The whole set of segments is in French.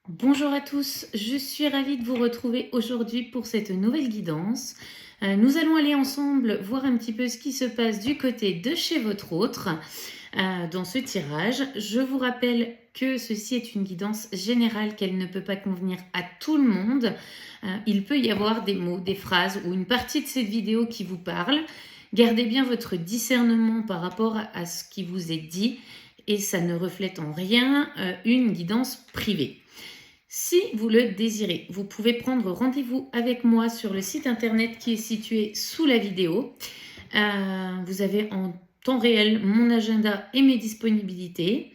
Bonjour à tous, je suis ravie de vous retrouver aujourd'hui pour cette nouvelle guidance. Nous allons aller ensemble voir un petit peu ce qui se passe du côté de chez votre autre dans ce tirage. Je vous rappelle que ceci est une guidance générale, qu'elle ne peut pas convenir à tout le monde. Il peut y avoir des mots, des phrases ou une partie de cette vidéo qui vous parle. Gardez bien votre discernement par rapport à ce qui vous est dit et ça ne reflète en rien une guidance privée. Si vous le désirez, vous pouvez prendre rendez-vous avec moi sur le site internet qui est situé sous la vidéo. Vous avez en temps réel mon agenda et mes disponibilités.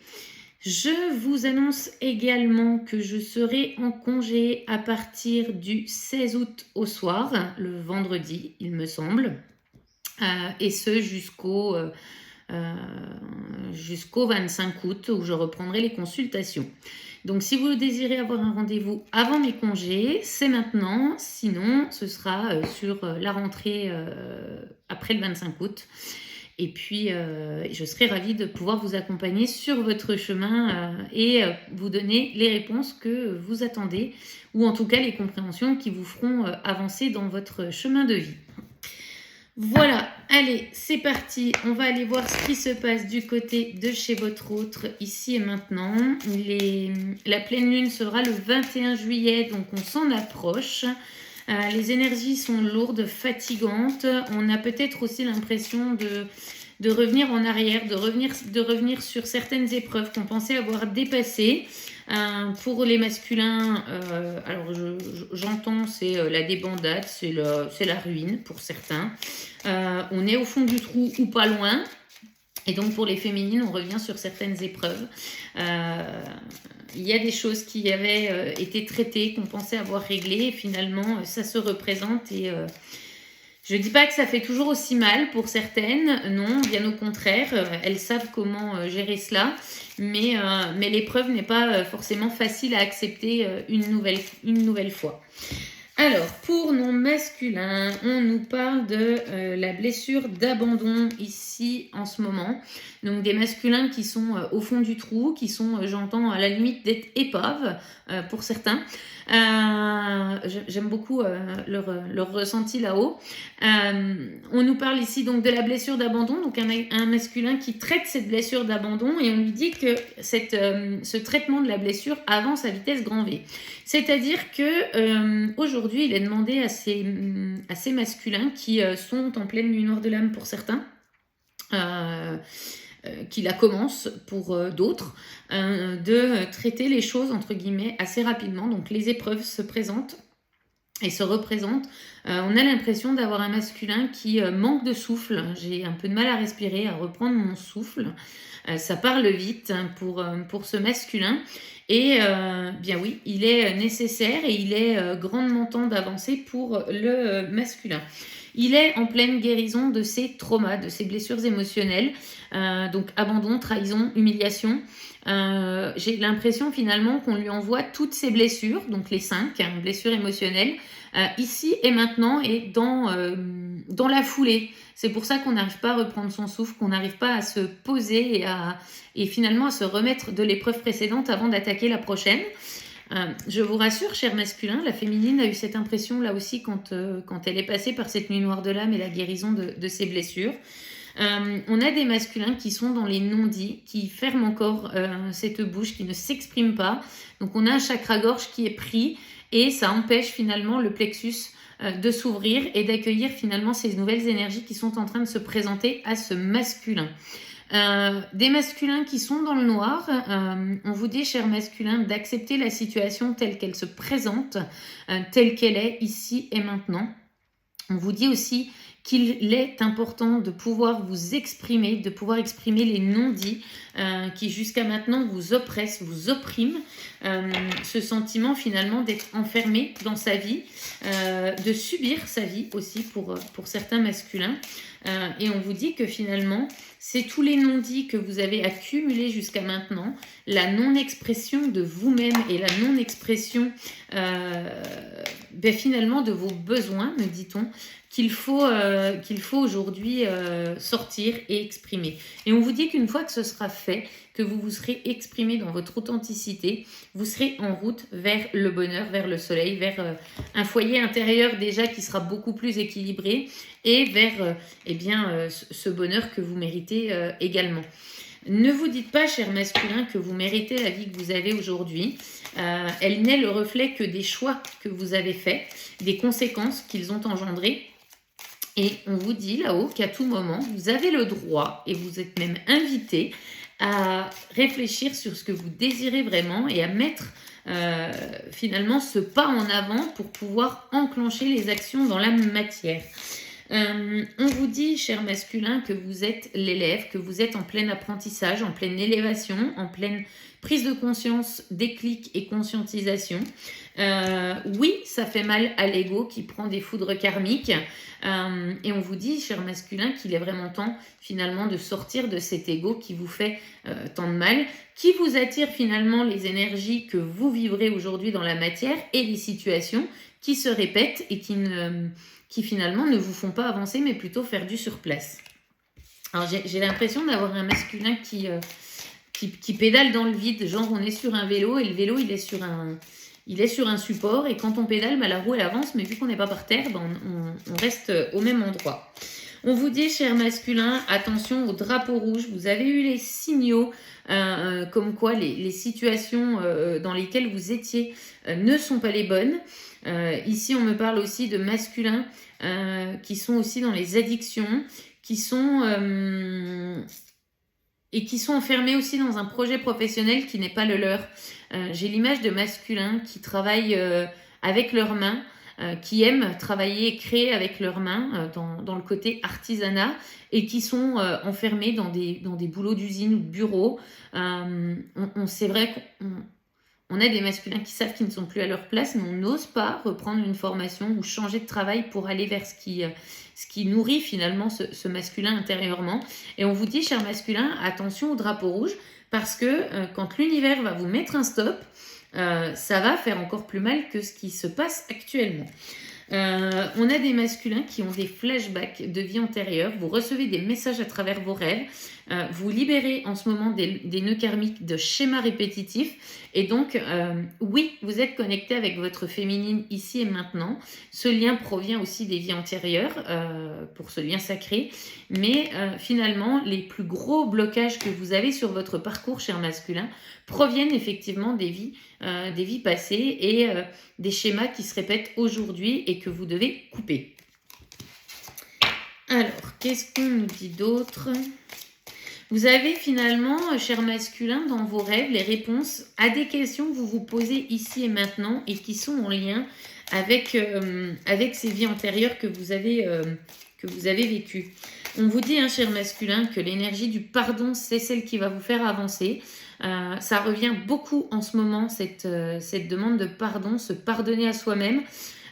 Je vous annonce également que je serai en congé à partir du 16 août au soir, le vendredi, il me semble, et ce jusqu'au 25 août où je reprendrai les consultations. Donc, si vous désirez avoir un rendez-vous avant mes congés, c'est maintenant. Sinon, ce sera sur la rentrée après le 25 août. Et puis, je serai ravie de pouvoir vous accompagner sur votre chemin et vous donner les réponses que vous attendez, ou en tout cas les compréhensions qui vous feront avancer dans votre chemin de vie. Voilà, allez, c'est parti. On va aller voir ce qui se passe du côté de chez votre autre, ici et maintenant. La pleine lune sera le 21 juillet, donc on s'en approche. Les énergies sont lourdes, fatigantes. On a peut-être aussi l'impression de revenir en arrière, de revenir sur certaines épreuves qu'on pensait avoir dépassées. Pour les masculins, alors j'entends, c'est la débandade, c'est la ruine pour certains. On est au fond du trou ou pas loin. Et donc pour les féminines, on revient sur certaines épreuves. Il y a des choses qui avaient été traitées, qu'on pensait avoir réglées, et finalement ça se représente. Et je ne dis pas que ça fait toujours aussi mal pour certaines, non, bien au contraire, elles savent comment gérer cela, mais l'épreuve n'est pas forcément facile à accepter une nouvelle fois. Alors, pour nos masculins, on nous parle de la blessure d'abandon ici en ce moment. Donc des masculins qui sont au fond du trou, qui sont, j'entends, à la limite d'être épaves pour certains. J'aime beaucoup leur ressenti là-haut. On nous parle ici donc de la blessure d'abandon, donc un masculin qui traite cette blessure d'abandon, et on lui dit que ce traitement de la blessure avance à vitesse grand V. C'est-à-dire que aujourd'hui, il est demandé à ces masculins qui sont en pleine nuit noire de l'âme pour certains, qui la commencent pour d'autres, de traiter les choses entre guillemets assez rapidement. Donc les épreuves se présentent et se représentent. On a l'impression d'avoir un masculin qui manque de souffle. J'ai un peu de mal à respirer, à reprendre mon souffle. Ça parle vite pour ce masculin. Et bien oui, il est nécessaire et il est grandement temps d'avancer pour le masculin. Il est en pleine guérison de ses traumas, de ses blessures émotionnelles, donc abandon, trahison, humiliation. J'ai l'impression finalement qu'on lui envoie toutes ses blessures, donc les 5 blessures émotionnelles, ici et maintenant et dans la foulée. C'est pour ça qu'on n'arrive pas à reprendre son souffle, qu'on n'arrive pas à se poser et finalement à se remettre de l'épreuve précédente avant d'attaquer la prochaine. Je vous rassure, cher masculin, la féminine a eu cette impression là aussi quand elle est passée par cette nuit noire de l'âme et la guérison de ses blessures. On a des masculins qui sont dans les non-dits, qui ferment encore cette bouche, qui ne s'expriment pas. Donc on a un chakra-gorge qui est pris et ça empêche finalement le plexus de s'ouvrir et d'accueillir finalement ces nouvelles énergies qui sont en train de se présenter à ce masculin. Des masculins qui sont dans le noir, on vous dit, cher masculin, d'accepter la situation telle qu'elle se présente, telle qu'elle est ici et maintenant. On vous dit aussi qu'il est important de pouvoir vous exprimer, de pouvoir exprimer les non-dits qui jusqu'à maintenant vous oppressent, vous oppriment. Ce sentiment finalement d'être enfermé dans sa vie, de subir sa vie aussi pour certains masculins. Et on vous dit que finalement, c'est tous les non-dits que vous avez accumulés jusqu'à maintenant, la non-expression de vous-même et la non-expression finalement de vos besoins, me dit-on, qu'il faut aujourd'hui sortir et exprimer. Et on vous dit qu'une fois que ce sera fait, que vous vous serez exprimé dans votre authenticité, vous serez en route vers le bonheur, vers le soleil, vers un foyer intérieur déjà qui sera beaucoup plus équilibré et vers ce bonheur que vous méritez également. Ne vous dites pas, cher masculin, que vous méritez la vie que vous avez aujourd'hui. Elle n'est le reflet que des choix que vous avez faits, des conséquences qu'ils ont engendrées. Et on vous dit là-haut qu'à tout moment, vous avez le droit, et vous êtes même invité, à réfléchir sur ce que vous désirez vraiment et à mettre finalement ce pas en avant pour pouvoir enclencher les actions dans la matière. On vous dit, cher masculin, que vous êtes l'élève, que vous êtes en plein apprentissage, en pleine élévation, en pleine prise de conscience, déclic et conscientisation. Oui, ça fait mal à l'ego qui prend des foudres karmiques. Et on vous dit, cher masculin, qu'il est vraiment temps finalement de sortir de cet ego qui vous fait tant de mal, qui vous attire finalement les énergies que vous vivrez aujourd'hui dans la matière et les situations qui se répètent et qui finalement ne vous font pas avancer, mais plutôt faire du surplace. Alors j'ai l'impression d'avoir un masculin qui pédale dans le vide, genre on est sur un vélo et le vélo il est sur un support et quand on pédale, la roue elle avance, mais vu qu'on n'est pas par terre, on reste au même endroit. On vous dit, cher masculin, attention au drapeau rouge, vous avez eu les signaux comme quoi les situations dans lesquelles vous étiez ne sont pas les bonnes. Ici, on me parle aussi de masculins qui sont aussi dans les addictions, qui sont enfermés aussi dans un projet professionnel qui n'est pas le leur. J'ai l'image de masculins qui travaillent avec leurs mains, qui aiment travailler et créer avec leurs mains dans le côté artisanat et qui sont enfermés dans des boulots d'usine ou de bureau. C'est vrai qu'on a des masculins qui savent qu'ils ne sont plus à leur place, mais on n'ose pas reprendre une formation ou changer de travail pour aller vers ce qui nourrit finalement ce masculin intérieurement. Et on vous dit, cher masculin, attention au drapeau rouge, parce que quand l'univers va vous mettre un stop, ça va faire encore plus mal que ce qui se passe actuellement. On a des masculins qui ont des flashbacks de vie antérieure, vous recevez des messages à travers vos rêves, vous libérez en ce moment des nœuds karmiques de schémas répétitifs et donc oui, vous êtes connecté avec votre féminine ici et maintenant. Ce lien provient aussi des vies antérieures pour ce lien sacré, mais finalement les plus gros blocages que vous avez sur votre parcours, cher masculin, proviennent effectivement des vies passées et des schémas qui se répètent aujourd'hui et que vous devez couper. Alors, qu'est-ce qu'on nous dit d'autre ? Vous avez finalement, cher masculin, dans vos rêves, les réponses à des questions que vous vous posez ici et maintenant et qui sont en lien avec ces vies antérieures que vous avez vécues. On vous dit, cher masculin, que l'énergie du pardon, c'est celle qui va vous faire avancer. Ça revient beaucoup en ce moment, cette demande de pardon, se pardonner à soi-même.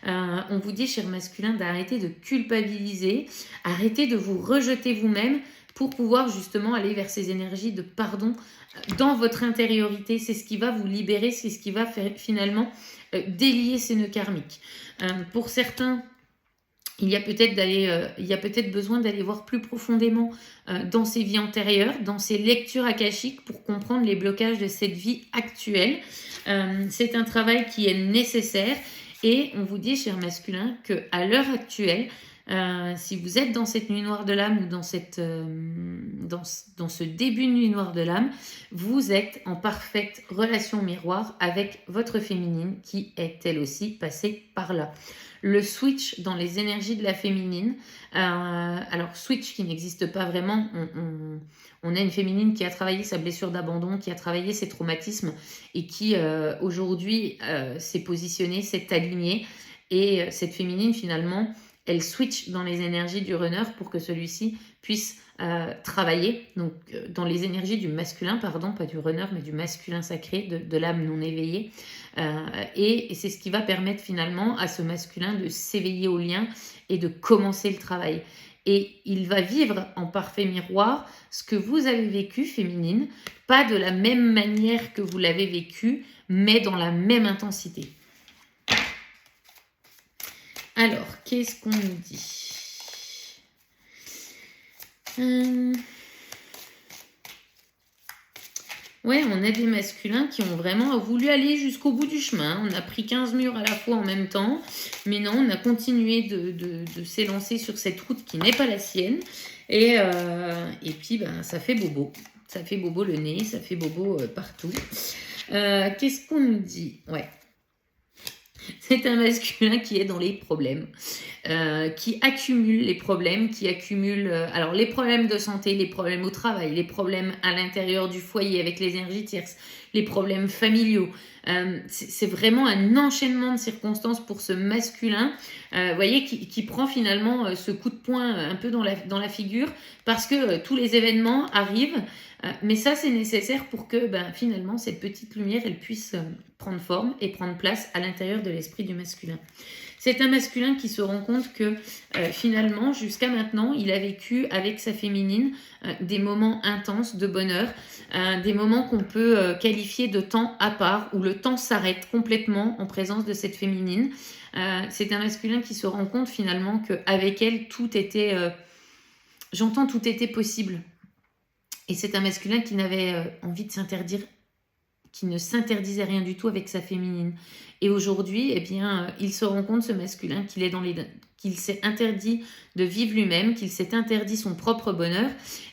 On vous dit, cher masculin, d'arrêter de culpabiliser, arrêter de vous rejeter vous-même pour pouvoir justement aller vers ces énergies de pardon dans votre intériorité. C'est ce qui va vous libérer, c'est ce qui va faire, finalement délier ces nœuds karmiques. Pour certains, il y a peut-être besoin d'aller voir plus profondément dans ces vies antérieures, dans ces lectures akashiques pour comprendre les blocages de cette vie actuelle. C'est un travail qui est nécessaire et on vous dit, cher masculin, qu'à l'heure actuelle, si vous êtes dans cette nuit noire de l'âme ou dans ce début de nuit noire de l'âme, vous êtes en parfaite relation miroir avec votre féminine qui est elle aussi passée par là. Le switch dans les énergies de la féminine, alors switch qui n'existe pas vraiment, on a une féminine qui a travaillé sa blessure d'abandon, qui a travaillé ses traumatismes et qui aujourd'hui s'est positionnée, s'est alignée et cette féminine finalement, elle switch dans les énergies du runner pour que celui-ci puisse travailler, donc dans les énergies du masculin, pardon, pas du runner, mais du masculin sacré, de l'âme non éveillée. Et c'est ce qui va permettre finalement à ce masculin de s'éveiller au lien et de commencer le travail. Et il va vivre en parfait miroir ce que vous avez vécu, féminine, pas de la même manière que vous l'avez vécu, mais dans la même intensité. Alors, qu'est-ce qu'on nous dit ? Ouais, on a des masculins qui ont vraiment voulu aller jusqu'au bout du chemin. On a pris 15 murs à la fois en même temps, mais non, on a continué de s'élancer sur cette route qui n'est pas la sienne. Et puis, ben, ça fait bobo. Ça fait bobo le nez, ça fait bobo partout. Qu'est-ce qu'on nous dit? Ouais. C'est un masculin qui est dans les problèmes, qui accumule les problèmes, qui accumule alors les problèmes de santé, les problèmes au travail, les problèmes à l'intérieur du foyer avec les énergies tierces, les problèmes familiaux. C'est vraiment un enchaînement de circonstances pour ce masculin, vous voyez, qui prend finalement ce coup de poing un peu dans la figure parce que tous les événements arrivent. Mais ça, c'est nécessaire pour que finalement cette petite lumière, elle puisse prendre forme et prendre place à l'intérieur de l'esprit du masculin. C'est un masculin qui se rend compte que finalement, jusqu'à maintenant, il a vécu avec sa féminine des moments intenses de bonheur, des moments qu'on peut qualifier de temps à part, où le temps s'arrête complètement en présence de cette féminine. C'est un masculin qui se rend compte finalement qu'avec elle, tout était, tout était possible. Et c'est un masculin qui n'avait envie de s'interdire, qui ne s'interdisait rien du tout avec sa féminine. Et aujourd'hui, eh bien, il se rend compte, ce masculin, qu'il s'est interdit de vivre lui-même, qu'il s'est interdit son propre bonheur.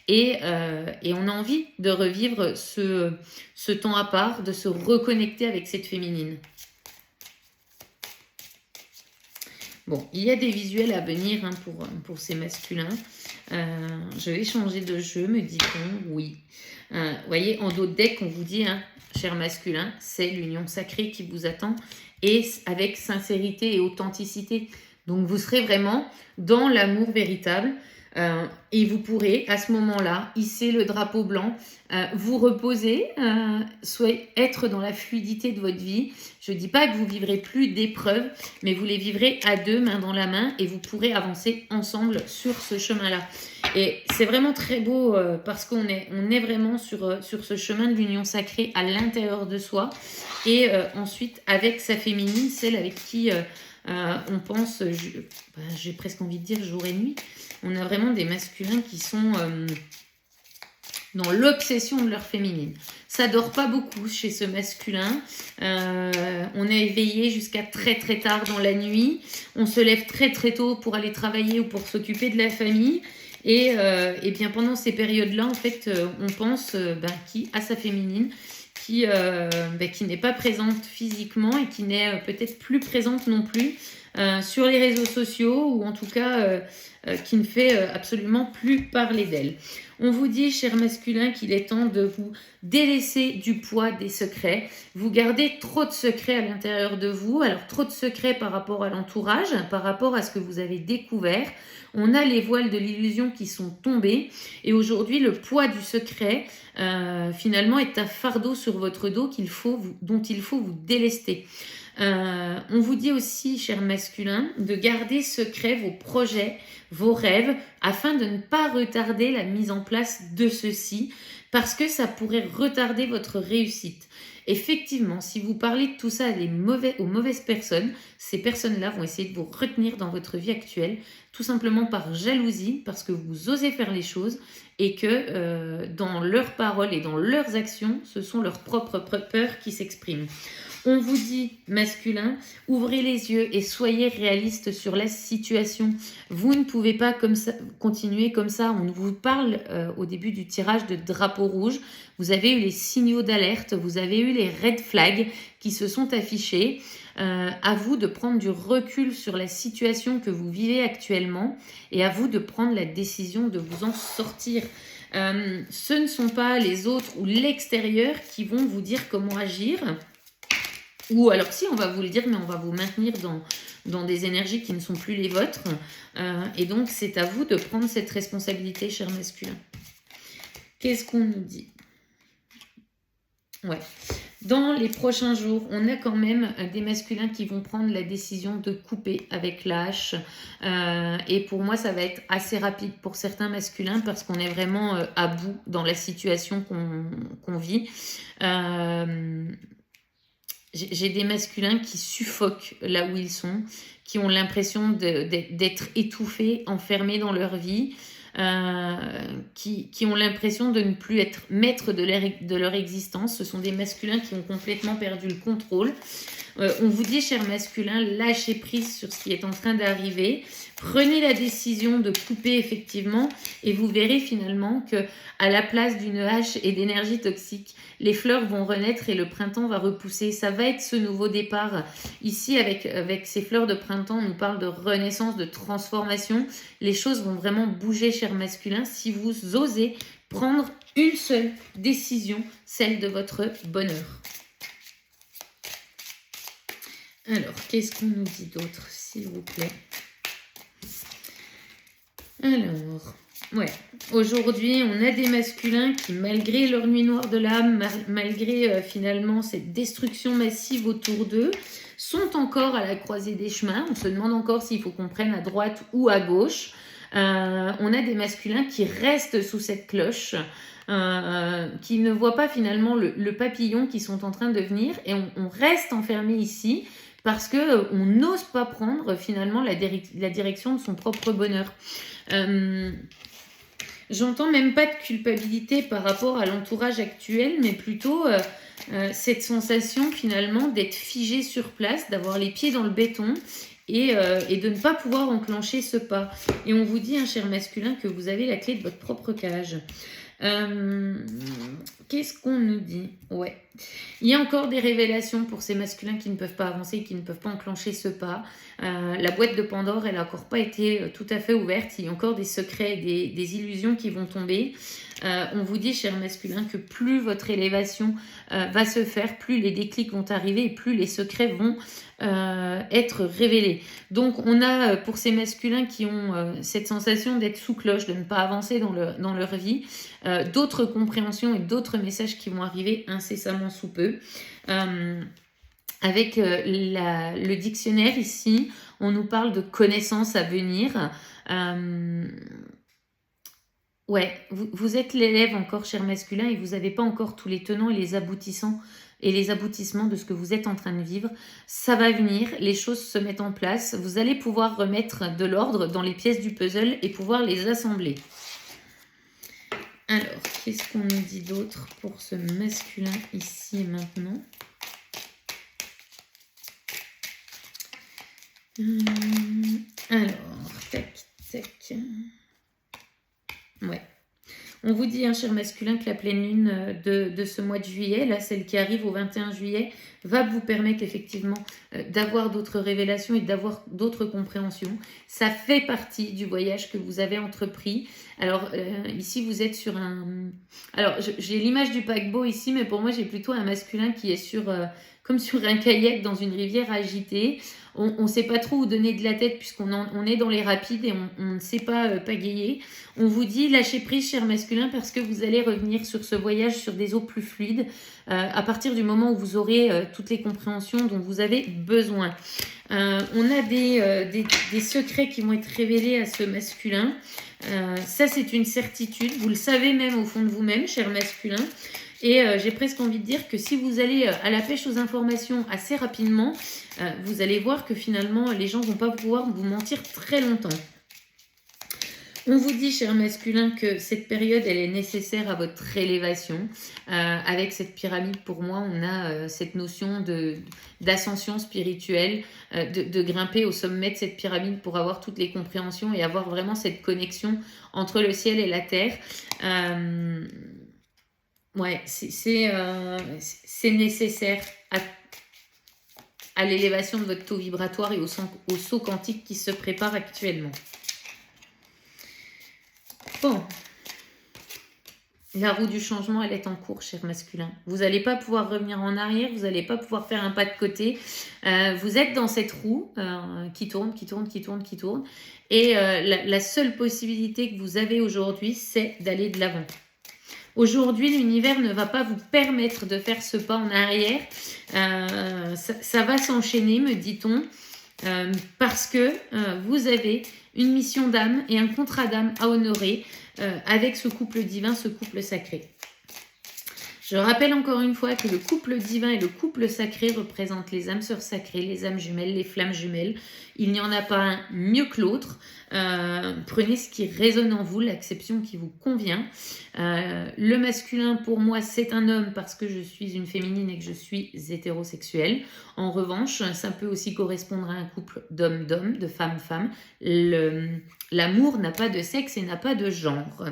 Et on a envie de revivre ce temps à part, de se reconnecter avec cette féminine. Bon, il y a des visuels à venir pour ces masculins. Je vais changer de jeu, me dit-on. Oui. Vous voyez, en dos de deck, on vous dit, cher masculin, c'est l'union sacrée qui vous attend, et avec sincérité et authenticité. Donc, vous serez vraiment dans l'amour véritable. Et vous pourrez, à ce moment-là, hisser le drapeau blanc, vous reposer, être dans la fluidité de votre vie. Je ne dis pas que vous vivrez plus d'épreuves, mais vous les vivrez à deux, main dans la main, et vous pourrez avancer ensemble sur ce chemin-là. Et c'est vraiment très beau parce qu'on est vraiment sur ce chemin de l'union sacrée à l'intérieur de soi. Et ensuite, avec sa féminine, celle avec qui on pense, j'ai presque envie de dire jour et nuit. On a vraiment des masculins qui sont dans l'obsession de leur féminine. Ça dort pas beaucoup chez ce masculin. On est éveillé jusqu'à très très tard dans la nuit. On se lève très très tôt pour aller travailler ou pour s'occuper de la famille. Et bien pendant ces périodes-là, en fait, on pense à sa féminine, qui n'est pas présente physiquement et qui n'est peut-être plus présente non plus sur les réseaux sociaux, ou en tout cas qui ne fait absolument plus parler d'elle. On vous dit, cher masculin, qu'il est temps de vous délaisser du poids des secrets. Vous gardez trop de secrets à l'intérieur de vous, alors trop de secrets par rapport à l'entourage, par rapport à ce que vous avez découvert. On a les voiles de l'illusion qui sont tombés, et aujourd'hui le poids du secret finalement est un fardeau sur votre dos dont il faut vous délester. On vous dit aussi, cher masculin, de garder secret vos projets, vos rêves, afin de ne pas retarder la mise en place de ceux-ci, parce que ça pourrait retarder votre réussite. Effectivement, si vous parlez de tout ça aux mauvaises personnes, ces personnes-là vont essayer de vous retenir dans votre vie actuelle, tout simplement par jalousie, parce que vous osez faire les choses, et que dans leurs paroles et dans leurs actions, ce sont leurs propres peurs qui s'expriment. On vous dit, masculin, ouvrez les yeux et soyez réaliste sur la situation. Vous ne pouvez pas continuer comme ça. On vous parle au début du tirage de drapeau rouge. Vous avez eu les signaux d'alerte, vous avez eu les red flags qui se sont affichés. À vous de prendre du recul sur la situation que vous vivez actuellement, et à vous de prendre la décision de vous en sortir. Ce ne sont pas les autres ou l'extérieur qui vont vous dire comment agir. Ou alors si, on va vous le dire, mais on va vous maintenir dans des énergies qui ne sont plus les vôtres. Et donc, c'est à vous de prendre cette responsabilité, cher masculin. Qu'est-ce qu'on nous dit? Ouais. Dans les prochains jours, on a quand même des masculins qui vont prendre la décision de couper avec la hache. Et pour moi, ça va être assez rapide pour certains masculins, parce qu'on est vraiment à bout dans la situation qu'on vit. J'ai des masculins qui suffoquent là où ils sont, qui ont l'impression d'être étouffés, enfermés dans leur vie. qui ont l'impression de ne plus être maîtres de leur existence. Ce sont des masculins qui ont complètement perdu le contrôle. On vous dit, chers masculins, lâchez prise sur ce qui est en train d'arriver. Prenez la décision de couper effectivement et vous verrez finalement que à la place d'une hache et d'énergie toxique, les fleurs vont renaître et le printemps va repousser. Ça va être ce nouveau départ. Ici, avec ces fleurs de printemps, on nous parle de renaissance, de transformation. Les choses vont vraiment bouger, chers masculins, si vous osez prendre une seule décision, celle de votre bonheur. Alors, qu'est-ce qu'on nous dit d'autre, s'il vous plaît? Alors, ouais, aujourd'hui, on a des masculins qui, malgré leur nuit noire de l'âme, malgré finalement cette destruction massive autour d'eux, sont encore à la croisée des chemins. On se demande encore s'il faut qu'on prenne à droite ou à gauche. On a des masculins qui restent sous cette cloche, qui ne voient pas finalement le papillon qui sont en train de venir, et on reste enfermé ici parce qu'on n'ose pas prendre finalement la direction de son propre bonheur. J'entends même pas de culpabilité par rapport à l'entourage actuel, mais plutôt cette sensation finalement d'être figé sur place, d'avoir les pieds dans le béton et de ne pas pouvoir enclencher ce pas. Et on vous dit, hein, cher masculin, que vous avez la clé de votre propre cage. Qu'est-ce qu'on nous dit? Ouais. Il y a encore des révélations pour ces masculins qui ne peuvent pas avancer, qui ne peuvent pas enclencher ce pas. La boîte de Pandore, elle n'a encore pas été tout à fait ouverte. Il y a encore des secrets, des illusions qui vont tomber. On vous dit, cher masculin, que plus votre élévation va se faire, plus les déclics vont arriver et plus les secrets vont être révélés. Donc on a pour ces masculins qui ont cette sensation d'être sous cloche, de ne pas avancer dans leur vie, d'autres compréhensions et d'autres messages qui vont arriver incessamment sous peu. Avec le dictionnaire ici, on nous parle de connaissances à venir. Ouais, vous êtes l'élève encore, cher masculin, et vous n'avez pas encore tous les tenants et les aboutissements de ce que vous êtes en train de vivre. Ça va venir, les choses se mettent en place. Vous allez pouvoir remettre de l'ordre dans les pièces du puzzle et pouvoir les assembler. Alors, qu'est-ce qu'on nous dit d'autre pour ce masculin ici et maintenant? Alors, tac, tac. Ouais. On vous dit, hein, cher masculin, que la pleine lune de ce mois de juillet, là, celle qui arrive au 21 juillet, va vous permettre effectivement d'avoir d'autres révélations et d'avoir d'autres compréhensions. Ça fait partie du voyage que vous avez entrepris. Alors, ici, vous êtes sur un... Alors, j'ai l'image du paquebot ici, mais pour moi, j'ai plutôt un masculin qui est comme sur un kayak dans une rivière agitée. On ne sait pas trop où donner de la tête puisqu'on est dans les rapides et on ne sait pas pagayer. On vous dit lâchez prise, cher masculin, parce que vous allez revenir sur ce voyage sur des eaux plus fluides à partir du moment où vous aurez toutes les compréhensions dont vous avez besoin. On a des secrets qui vont être révélés à ce masculin. Ça, c'est une certitude. Vous le savez même au fond de vous-même, cher masculin. Et j'ai presque envie de dire que si vous allez à la pêche aux informations assez rapidement, vous allez voir que finalement, les gens ne vont pas pouvoir vous mentir très longtemps. On vous dit, cher masculin, que cette période, elle est nécessaire à votre élévation. Avec cette pyramide, pour moi, on a cette notion d'ascension spirituelle, de grimper au sommet de cette pyramide pour avoir toutes les compréhensions et avoir vraiment cette connexion entre le ciel et la terre. Ouais, c'est nécessaire à l'élévation de votre taux vibratoire et au saut quantique qui se prépare actuellement. Bon, la roue du changement, elle est en cours, cher masculin. Vous n'allez pas pouvoir revenir en arrière, vous n'allez pas pouvoir faire un pas de côté. Vous êtes dans cette roue qui tourne. Et la seule possibilité que vous avez aujourd'hui, c'est d'aller de l'avant. Aujourd'hui, l'univers ne va pas vous permettre de faire ce pas en arrière. Ça va s'enchaîner, me dit-on, parce que vous avez une mission d'âme et un contrat d'âme à honorer avec ce couple divin, ce couple sacré. Je rappelle encore une fois que le couple divin et le couple sacré représentent les âmes sœurs sacrées, les âmes jumelles, les flammes jumelles. Il n'y en a pas un mieux que l'autre. Prenez ce qui résonne en vous, l'acception qui vous convient. Le masculin, pour moi, c'est un homme parce que je suis une féminine et que je suis hétérosexuelle. En revanche, ça peut aussi correspondre à un couple d'hommes-d'hommes, de femmes-femmes. L'amour n'a pas de sexe et n'a pas de genre.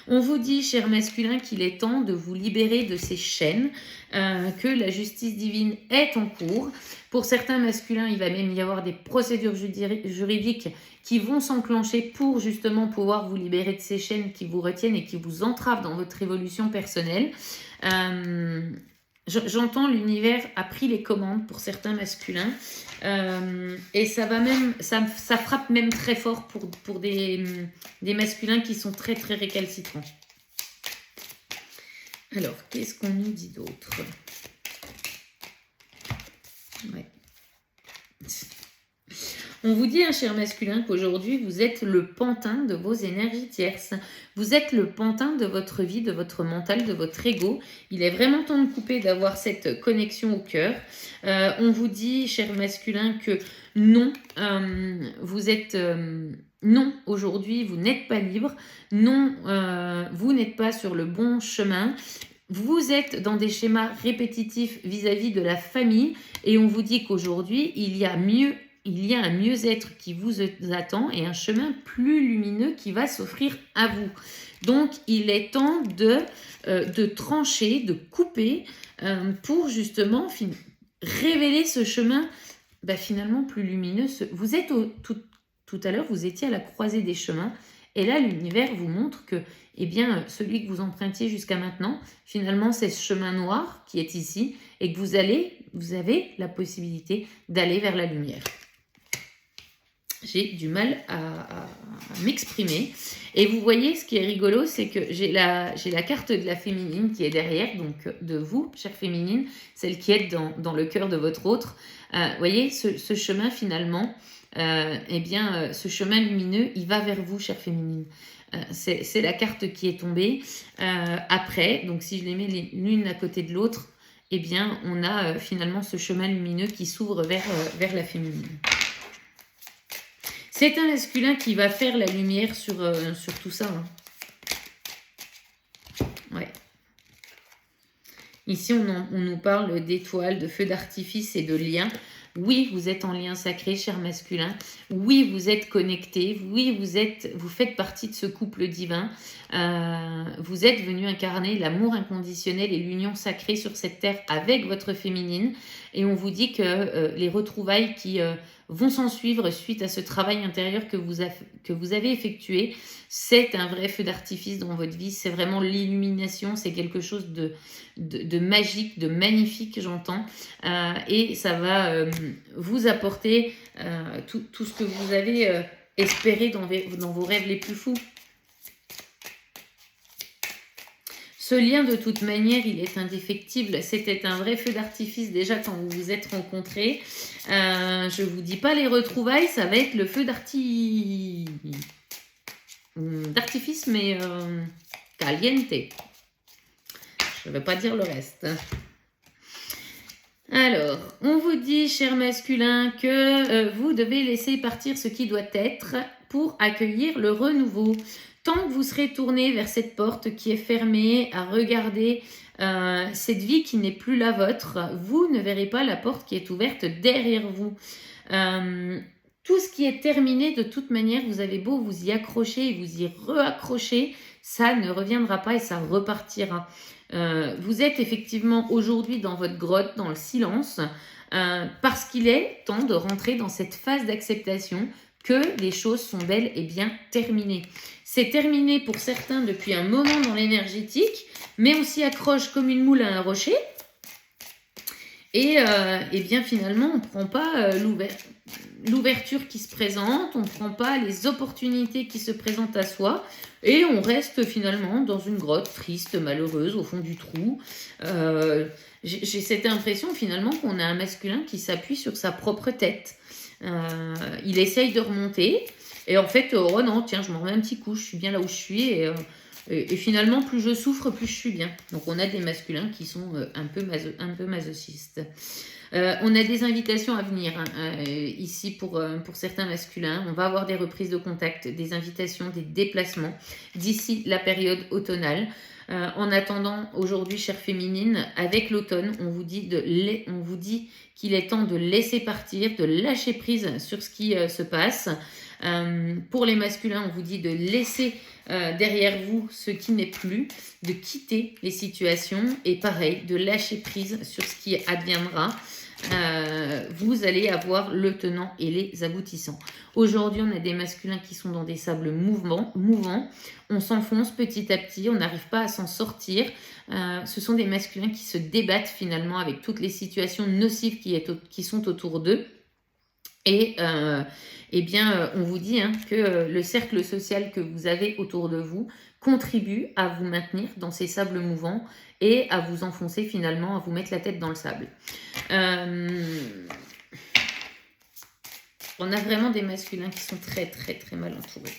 On vous dit, cher masculin, qu'il est temps de vous libérer de ces chaînes, que la justice divine est en cours. Pour certains masculins, il va même y avoir des procédures juridiques qui vont s'enclencher pour justement pouvoir vous libérer de ces chaînes qui vous retiennent et qui vous entravent dans votre évolution personnelle. J'entends l'univers a pris les commandes pour certains masculins et ça frappe même très fort pour des masculins qui sont très très récalcitrants. Alors, qu'est-ce qu'on nous dit d'autre? Ouais. On vous dit, cher masculin, qu'aujourd'hui, vous êtes le pantin de vos énergies tierces. Vous êtes le pantin de votre vie, de votre mental, de votre ego. Il est vraiment temps de couper, d'avoir cette connexion au cœur. On vous dit, cher masculin, que non, non, aujourd'hui, vous n'êtes pas libre. Non, vous n'êtes pas sur le bon chemin. Vous êtes dans des schémas répétitifs vis-à-vis de la famille. Et on vous dit qu'aujourd'hui, il y a un mieux-être qui vous attend et un chemin plus lumineux qui va s'offrir à vous. Donc, il est temps de trancher, de couper pour justement révéler ce chemin finalement plus lumineux. Vous êtes tout à l'heure, vous étiez à la croisée des chemins et là, l'univers vous montre que celui que vous empruntiez jusqu'à maintenant, finalement, c'est ce chemin noir qui est ici et que vous avez la possibilité d'aller vers la lumière. J'ai du mal à m'exprimer. Et vous voyez, ce qui est rigolo, c'est que j'ai la carte de la féminine qui est derrière, donc de vous, chère féminine, celle qui est dans le cœur de votre autre. Vous voyez, ce chemin finalement, ce chemin lumineux, il va vers vous, chère féminine. C'est la carte qui est tombée. Après, donc si je les mets l'une à côté de l'autre, on a finalement ce chemin lumineux qui s'ouvre vers la féminine. C'est un masculin qui va faire la lumière sur tout ça. Hein. Ouais. Ici, on nous parle d'étoiles, de feux d'artifice et de liens. Oui, vous êtes en lien sacré, cher masculin. Oui, vous êtes connecté. Oui, vous faites partie de ce couple divin. Vous êtes venu incarner l'amour inconditionnel et l'union sacrée sur cette terre avec votre féminine. Et on vous dit que les retrouvailles qui vont s'en suivre suite à ce travail intérieur que vous avez effectué, c'est un vrai feu d'artifice dans votre vie. C'est vraiment l'illumination. C'est quelque chose de magique, de magnifique, j'entends. Et ça va vous apporter tout ce que vous avez espéré dans vos rêves les plus fous. Ce lien, de toute manière, il est indéfectible. C'était un vrai feu d'artifice déjà quand vous vous êtes rencontrés. Je ne vous dis pas les retrouvailles, ça va être le feu d'artifice, mais caliente. Je ne vais pas dire le reste. Alors, on vous dit, cher masculin, que vous devez laisser partir ce qui doit être pour accueillir le renouveau. Tant que vous serez tourné vers cette porte qui est fermée, à regarder cette vie qui n'est plus la vôtre, vous ne verrez pas la porte qui est ouverte derrière vous. Tout ce qui est terminé, de toute manière, vous avez beau vous y accrocher et vous y reaccrocher, ça ne reviendra pas et ça repartira. Vous êtes effectivement aujourd'hui dans votre grotte, dans le silence, parce qu'il est temps de rentrer dans cette phase d'acceptation que les choses sont bel et bien terminées. C'est terminé pour certains depuis un moment dans l'énergétique, mais on s'y accroche comme une moule à un rocher. Et finalement, on ne prend pas l'ouverture qui se présente, on ne prend pas les opportunités qui se présentent à soi, et on reste finalement dans une grotte triste, malheureuse, au fond du trou. J'ai cette impression finalement qu'on a un masculin qui s'appuie sur sa propre tête. Il essaye de remonter, et en fait, oh non, tiens, je m'en remets un petit coup, je suis bien là où je suis, et Et finalement, plus je souffre, plus je suis bien. Donc on a des masculins qui sont un peu masochistes. On a des invitations à venir hein, ici pour certains masculins. On va avoir des reprises de contact, des invitations, des déplacements d'ici la période automnale. En attendant, aujourd'hui, chère féminine, avec l'automne, on vous dit qu'il est temps de laisser partir, de lâcher prise sur ce qui se passe. Pour les masculins, on vous dit de laisser derrière vous ce qui n'est plus, de quitter les situations et pareil, de lâcher prise sur ce qui adviendra. Vous allez avoir le tenant et les aboutissants. Aujourd'hui, on a des masculins qui sont dans des sables mouvants. On s'enfonce petit à petit, on n'arrive pas à s'en sortir. Ce sont des masculins qui se débattent finalement avec toutes les situations nocives qui sont autour d'eux. Et eh bien, on vous dit hein, que le cercle social que vous avez autour de vous contribue à vous maintenir dans ces sables mouvants et à vous enfoncer finalement, à vous mettre la tête dans le sable. On a vraiment des masculins qui sont très très très mal entourés.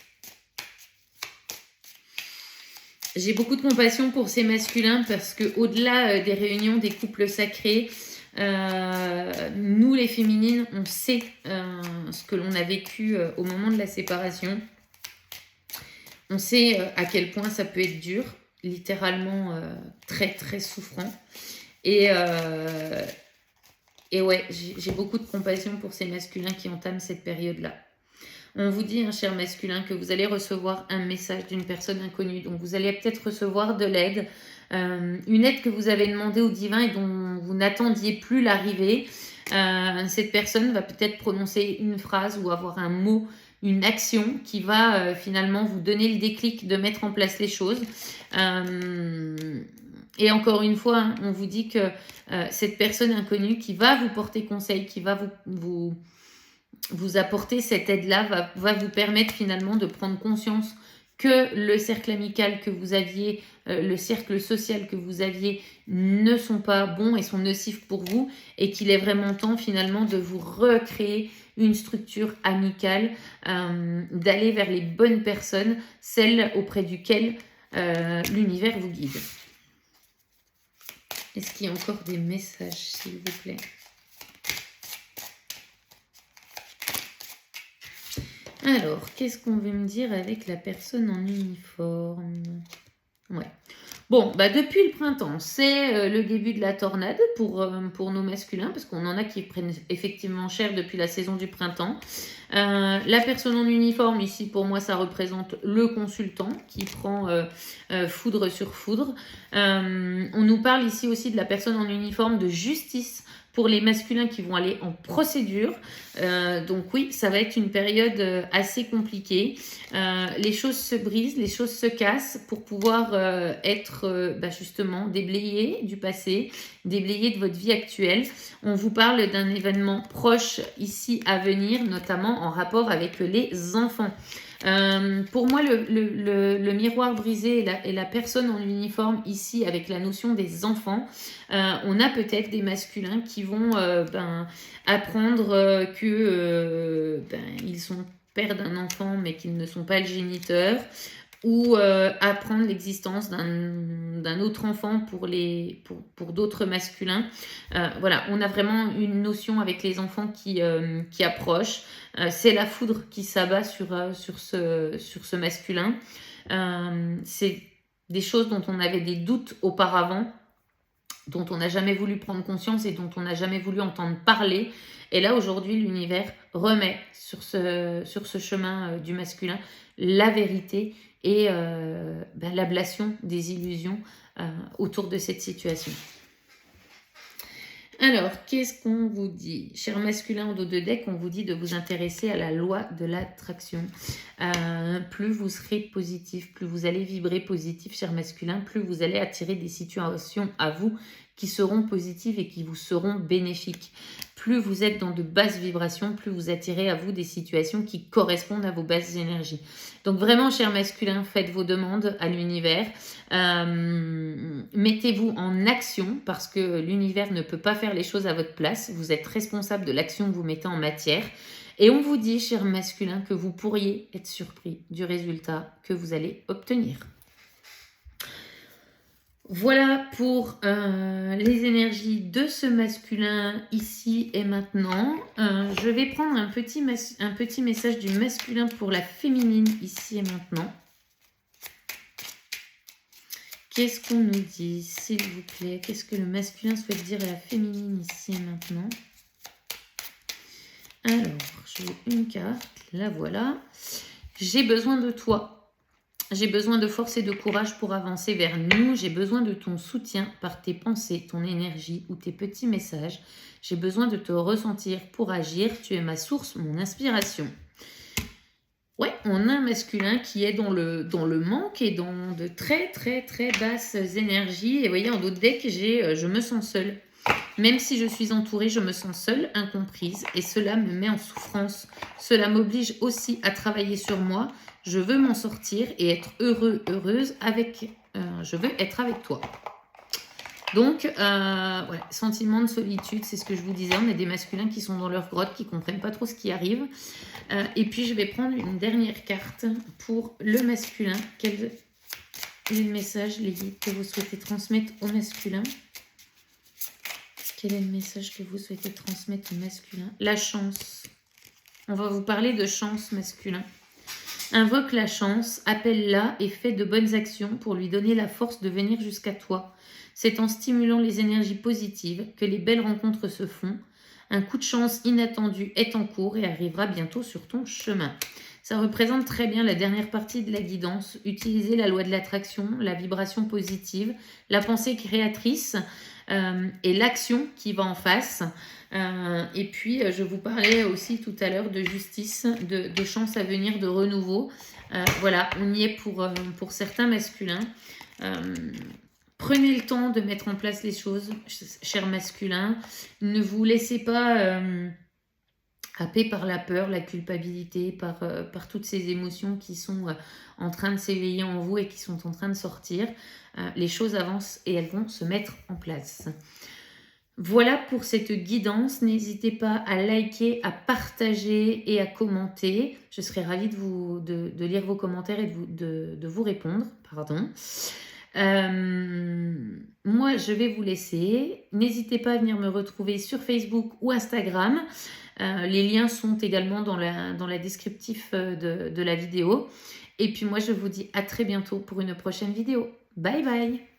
J'ai beaucoup de compassion pour ces masculins parce que au-delà des réunions des couples sacrés, nous les féminines, on sait ce que l'on a vécu au moment de la séparation. On sait à quel point ça peut être dur, littéralement très très souffrant. Et ouais, j'ai beaucoup de compassion pour ces masculins qui entament cette période-là. On vous dit, hein, cher masculin, que vous allez recevoir un message d'une personne inconnue. Donc vous allez peut-être recevoir de l'aide, une aide que vous avez demandée au divin et dont vous n'attendiez plus l'arrivée. Cette personne va peut-être prononcer une phrase ou avoir un mot, une action qui va finalement vous donner le déclic de mettre en place les choses. Et encore une fois, hein, on vous dit que cette personne inconnue qui va vous porter conseil, qui va vous apporter cette aide-là, va vous permettre finalement de prendre conscience que le cercle amical que vous aviez, le cercle social que vous aviez ne sont pas bons et sont nocifs pour vous et qu'il est vraiment temps finalement de vous recréer une structure amicale, d'aller vers les bonnes personnes, celles auprès duquel l'univers vous guide. Est-ce qu'il y a encore des messages, s'il vous plaît ? Alors, qu'est-ce qu'on veut me dire avec la personne en uniforme ? Ouais. Bon, bah depuis le printemps, c'est le début de la tornade pour nos masculins, parce qu'on en a qui prennent effectivement cher depuis la saison du printemps. La personne en uniforme, ici, pour moi, ça représente le consultant qui prend foudre sur foudre. On nous parle ici aussi de la personne en uniforme de justice pour les masculins qui vont aller en procédure. Donc oui, ça va être une période assez compliquée. Les choses se brisent, les choses se cassent pour pouvoir être justement déblayées du passé, déblayées de votre vie actuelle. On vous parle d'un événement proche ici à venir, notamment en rapport avec les enfants. Pour moi, le miroir brisé et la personne en uniforme ici avec la notion des enfants, on a peut-être des masculins qui vont apprendre qu'ils sont pères d'un enfant mais qu'ils ne sont pas le géniteur, ou apprendre l'existence d'un autre enfant pour d'autres masculins. Voilà, on a vraiment une notion avec les enfants qui approche. C'est la foudre qui s'abat sur ce masculin. C'est des choses dont on avait des doutes auparavant, dont on n'a jamais voulu prendre conscience et dont on n'a jamais voulu entendre parler. Et là, aujourd'hui, l'univers remet sur ce chemin du masculin la vérité et l'ablation des illusions autour de cette situation. Alors, qu'est-ce qu'on vous dit ? Cher masculin en dos de deck, on vous dit de vous intéresser à la loi de l'attraction. Plus vous serez positif, plus vous allez vibrer positif, cher masculin, plus vous allez attirer des situations à vous qui seront positives et qui vous seront bénéfiques. Plus vous êtes dans de basses vibrations, plus vous attirez à vous des situations qui correspondent à vos basses énergies. Donc vraiment, cher masculin, faites vos demandes à l'univers. Mettez-vous en action parce que l'univers ne peut pas faire les choses à votre place. Vous êtes responsable de l'action que vous mettez en matière. Et on vous dit, cher masculin, que vous pourriez être surpris du résultat que vous allez obtenir. Voilà pour les énergies de ce masculin ici et maintenant. Je vais prendre un petit message du masculin pour la féminine ici et maintenant. Qu'est-ce qu'on nous dit, s'il vous plaît? Qu'est-ce que le masculin souhaite dire à la féminine ici et maintenant? Alors, j'ai une carte, la voilà. J'ai besoin de toi. J'ai besoin de force et de courage pour avancer vers nous. J'ai besoin de ton soutien par tes pensées, ton énergie ou tes petits messages. J'ai besoin de te ressentir pour agir. Tu es ma source, mon inspiration. Ouais, on a un masculin qui est dans le manque et dans de très très très basses énergies. Et vous voyez, en d'autres decks, j'ai je me sens seule. Même si je suis entourée, je me sens seule, incomprise, et cela me met en souffrance. Cela m'oblige aussi à travailler sur moi. Je veux m'en sortir et être heureuse avec... je veux être avec toi. Donc, ouais, sentiment de solitude, c'est ce que je vous disais. On a des masculins qui sont dans leur grotte, qui ne comprennent pas trop ce qui arrive. Et puis, je vais prendre une dernière carte pour le masculin. Quel est le message, les guides, que vous souhaitez transmettre au masculin? Quel est le message que vous souhaitez transmettre au masculin? La chance. On va vous parler de chance masculin. Invoque la chance, appelle-la et fais de bonnes actions pour lui donner la force de venir jusqu'à toi. C'est en stimulant les énergies positives que les belles rencontres se font. Un coup de chance inattendu est en cours et arrivera bientôt sur ton chemin. Ça représente très bien la dernière partie de la guidance. Utiliser la loi de l'attraction, la vibration positive, la pensée créatrice et l'action qui va en face. Et puis, je vous parlais aussi tout à l'heure de justice, de chance à venir, de renouveau. Voilà, on y est pour certains masculins. Prenez le temps de mettre en place les choses, chers masculins. Ne vous laissez pas happé par la peur, la culpabilité, par toutes ces émotions qui sont en train de s'éveiller en vous et qui sont en train de sortir. Les choses avancent et elles vont se mettre en place. Voilà pour cette guidance. N'hésitez pas à liker, à partager et à commenter. Je serai ravie de lire vos commentaires et de vous répondre. Pardon. Moi, je vais vous laisser. N'hésitez pas à venir me retrouver sur Facebook ou Instagram. Les liens sont également dans la descriptif de la vidéo. Et puis moi, je vous dis à très bientôt pour une prochaine vidéo. Bye bye!